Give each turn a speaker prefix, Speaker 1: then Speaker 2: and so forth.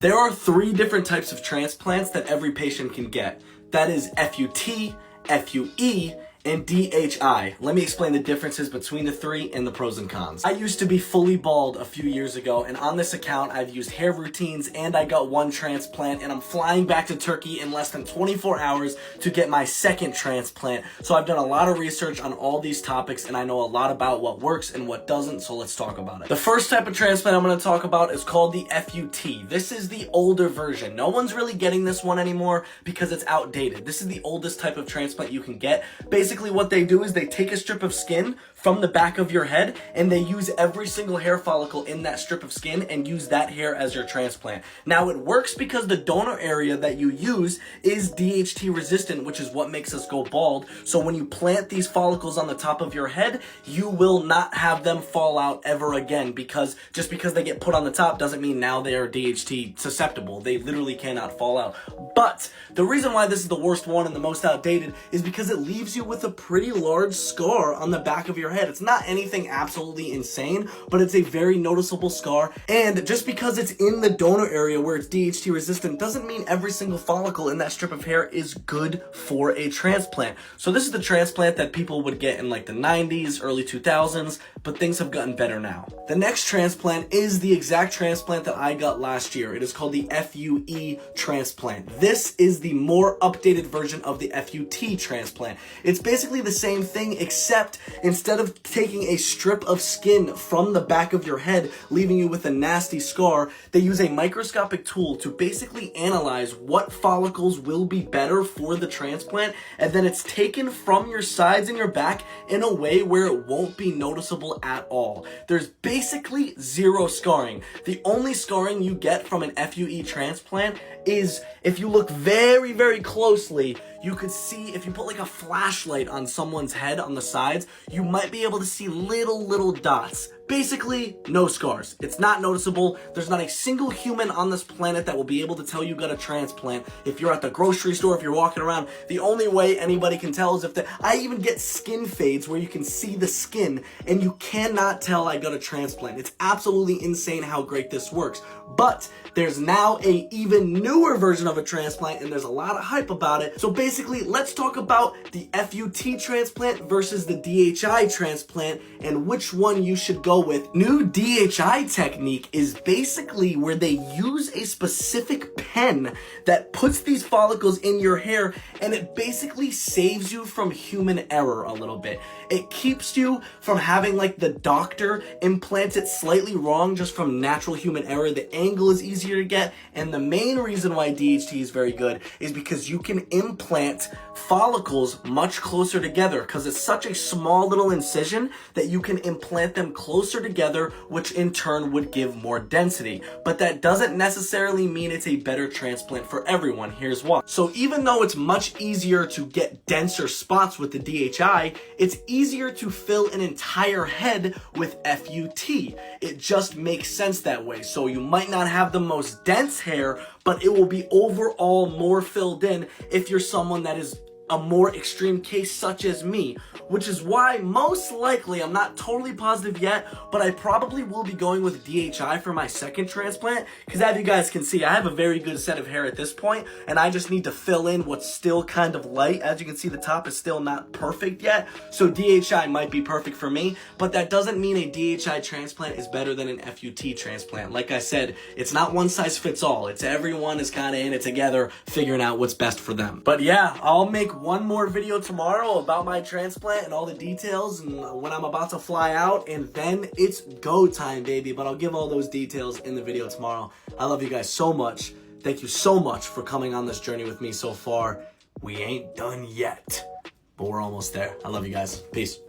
Speaker 1: There are 3 different types of transplants that every patient can get. That is FUT, FUE, and DHI. Let me explain the differences between the 3 and the pros and cons. I used to be fully bald a few years ago, and on this account I've used hair routines and I got 1 transplant, and I'm flying back to Turkey in less than 24 hours to get my 2nd transplant. So I've done a lot of research on all these topics and I know a lot about what works and what doesn't, so let's talk about it. The first type of transplant I'm going to talk about is called the FUT. This is the older version. No one's really getting this one anymore because it's outdated. This is the oldest type of transplant you can get. Basically what they do is they take a strip of skin from the back of your head and they use every single hair follicle in that strip of skin and use that hair as your transplant. Now it works because the donor area that you use is DHT resistant, which is what makes us go bald. So when you plant these follicles on the top of your head, you will not have them fall out ever again, because just because they get put on the top doesn't mean now they are DHT susceptible. They literally cannot fall out. But the reason why this is the worst one and the most outdated is because it leaves you with a pretty large scar on the back of your head. It's not anything absolutely insane, but it's a very noticeable scar. And just because it's in the donor area where it's DHT resistant doesn't mean every single follicle in that strip of hair is good for a transplant. So this is the transplant that people would get in like the 90s, early 2000s, but things have gotten better now. The next transplant is the exact transplant that I got last year. It is called the FUE transplant. This is the more updated version of the FUT transplant. It's basically the same thing, except instead of taking a strip of skin from the back of your head, leaving you with a nasty scar, they use a microscopic tool to basically analyze what follicles will be better for the transplant, and then it's taken from your sides and your back in a way where it won't be noticeable at all. There's basically 0 scarring. The only scarring you get from an FUE transplant is if you look very, very closely, you could see if you put like a flashlight on someone's head on the sides, you might be able to see little dots. Basically, no scars. It's not noticeable. There's not a single human on this planet that will be able to tell you got a transplant. If you're at the grocery store, if you're walking around, the only way anybody can tell is if I even get skin fades where you can see the skin and you cannot tell I got a transplant. It's absolutely insane how great this works. But there's now a even newer version of a transplant and there's a lot of hype about it. So basically, let's talk about the FUT transplant versus the DHI transplant and which one you should go with. New DHI technique is basically where they use a specific pen that puts these follicles in your hair, and it basically saves you from human error a little bit. It keeps you from having like the doctor implant it slightly wrong just from natural human error. The angle is easier to get, and the main reason why DHT is very good is because you can implant follicles much closer together, because it's such a small little incision that you can implant them closer together, which in turn would give more density. But that doesn't necessarily mean it's a better transplant for everyone. Here's why. So even though it's much easier to get denser spots with the DHI, it's easier to fill an entire head with FUT. It just makes sense that way. So you might not have the most dense hair, but it will be overall more filled in if you're someone that is a more extreme case such as me, which is why most likely, I'm not totally positive yet, but I probably will be going with DHI for my 2nd transplant, because as you guys can see, I have a very good set of hair at this point, and I just need to fill in what's still kind of light. As you can see, the top is still not perfect yet, so DHI might be perfect for me, but that doesn't mean a DHI transplant is better than an FUT transplant. Like I said, it's not one size fits all. It's everyone is kind of in it together, figuring out what's best for them. But yeah, I'll make one more video tomorrow about my transplant and all the details and when I'm about to fly out, and then it's go time, baby. But I'll give all those details in the video tomorrow. I love you guys so much. Thank you so much for coming on this journey with me so far. We ain't done yet, but we're almost there. I love you guys. Peace.